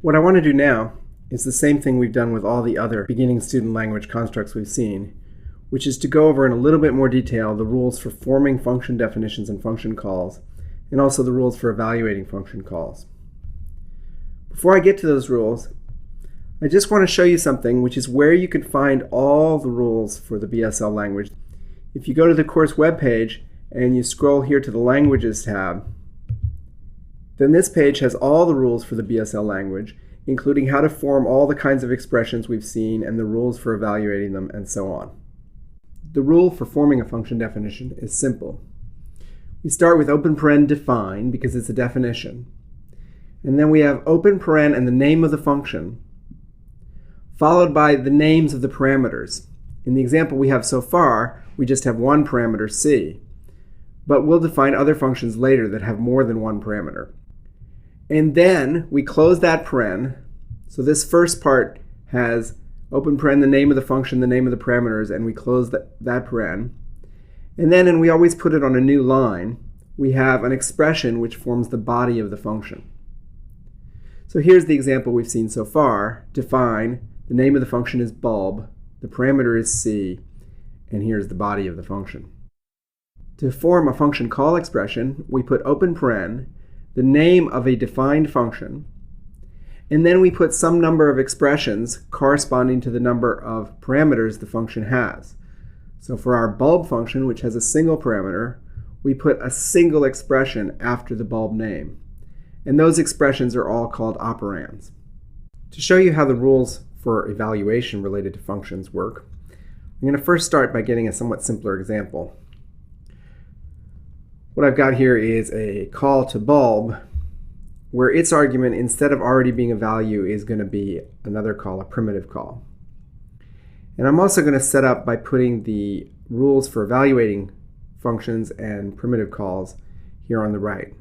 What I want to do now is the same thing we've done with all the other beginning student language constructs we've seen, which is to go over in a little bit more detail the rules for forming function definitions and function calls, and also the rules for evaluating function calls. Before I get to those rules, I just want to show you something, which is where you can find all the rules for the BSL language. If you go to the course webpage and you scroll here to the Languages tab, then this page has all the rules for the BSL language, including how to form all the kinds of expressions we've seen and the rules for evaluating them, and so on. The rule for forming a function definition is simple. We start with open paren define because it's a definition. And then we have open paren and the name of the function, followed by the names of the parameters. In the example we have so far, we just have one parameter c, but we'll define other functions later that have more than one parameter. And then we close that paren. So this first part has open paren, the name of the function, the name of the parameters, and we close that paren. And then, and we always put it on a new line, we have an expression which forms the body of the function. So here's the example we've seen so far. Define, the name of the function is bulb, the parameter is c, and here's the body of the function. To form a function call expression, we put open paren, the name of a defined function, and then we put some number of expressions corresponding to the number of parameters the function has. So for our bulb function, which has a single parameter, we put a single expression after the bulb name. And those expressions are all called operands. To show you how the rules for evaluation related to functions work, I'm going to first start by getting a somewhat simpler example. What I've got here is a call to bulb where its argument, instead of already being a value, is going to be another call, a primitive call. And I'm also going to set up by putting the rules for evaluating functions and primitive calls here on the right.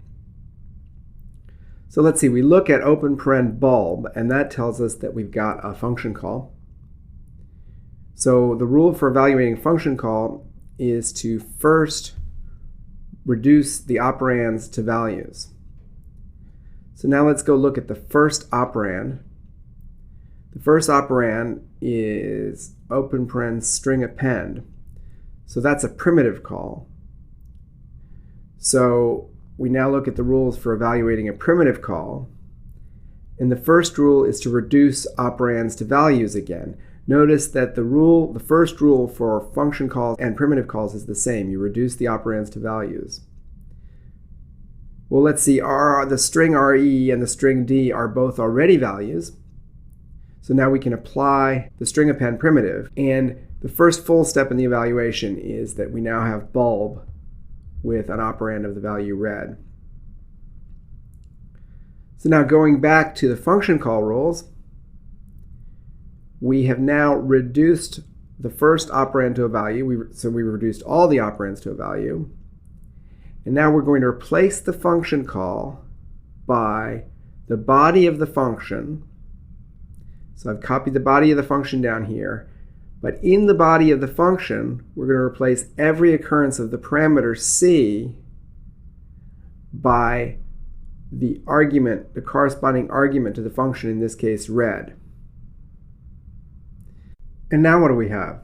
So let's see, we look at open paren bulb, and that tells us that we've got a function call. So the rule for evaluating a function call is to first reduce the operands to values. So now let's go look at the first operand. The first operand is open paren string append. So that's a primitive call. So we now look at the rules for evaluating a primitive call. And the first rule is to reduce operands to values again. Notice that the first rule for function calls and primitive calls is the same. You reduce the operands to values. Well, let's see, the string re and the string d are both already values. So now we can apply the string append primitive. And the first full step in the evaluation is that we now have bulb with an operand of the value red. So now going back to the function call rules, we have now reduced the first operand to a value. So we reduced all the operands to a value. And now we're going to replace the function call by the body of the function. So I've copied the body of the function down here. But in the body of the function, we're going to replace every occurrence of the parameter c by the argument, the corresponding argument to the function, in this case red. And now what do we have?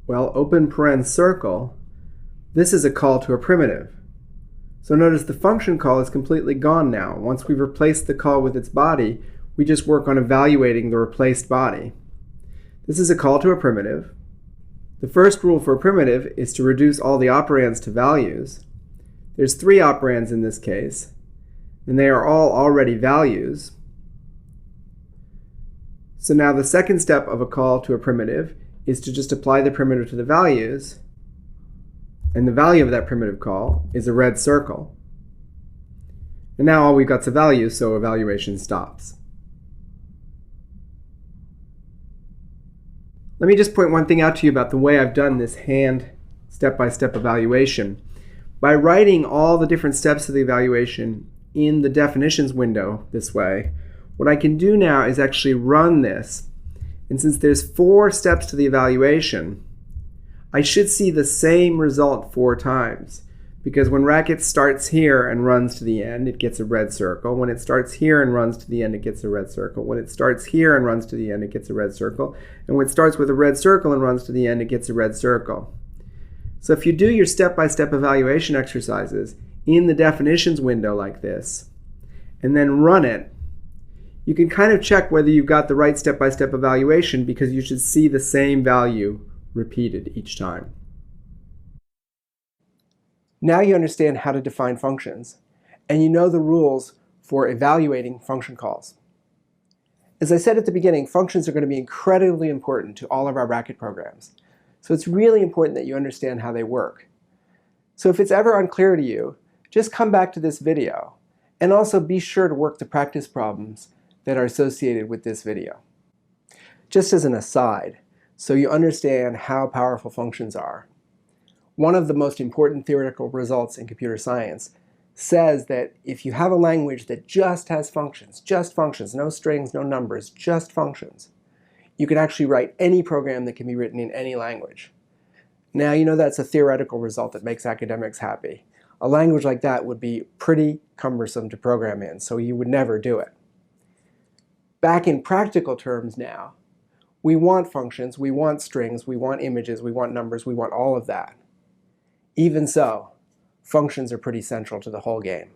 Well, open paren circle, this is a call to a primitive. So notice the function call is completely gone now. Once we've replaced the call with its body, we just work on evaluating the replaced body. This is a call to a primitive. The first rule for a primitive is to reduce all the operands to values. There's 3 operands in this case, and they are all already values. So now the second step of a call to a primitive is to just apply the primitive to the values, and the value of that primitive call is a red circle. And now all we've got is a value, so evaluation stops. Let me just point one thing out to you about the way I've done this hand step-by-step evaluation. By writing all the different steps of the evaluation in the definitions window this way, what I can do now is actually run this. And since there's 4 steps to the evaluation, I should see the same result 4 times. Because when Racket starts here and runs to the end, it gets a red circle. When it starts here and runs to the end, it gets a red circle. When it starts here and runs to the end, it gets a red circle. And when it starts with a red circle and runs to the end, it gets a red circle. So if you do your step-by-step evaluation exercises in the definitions window like this, and then run it, you can kind of check whether you've got the right step-by-step evaluation, because you should see the same value repeated each time. Now you understand how to define functions, and you know the rules for evaluating function calls. As I said at the beginning, functions are going to be incredibly important to all of our Racket programs. So it's really important that you understand how they work. So if it's ever unclear to you, just come back to this video, and also be sure to work the practice problems that are associated with this video. Just as an aside, so you understand how powerful functions are, one of the most important theoretical results in computer science says that if you have a language that just has functions, no strings, no numbers, just functions, you can actually write any program that can be written in any language. Now, you know that's a theoretical result that makes academics happy. A language like that would be pretty cumbersome to program in, so you would never do it. Back in practical terms now, we want functions, we want strings, we want images, we want numbers, we want all of that. Even so, functions are pretty central to the whole game.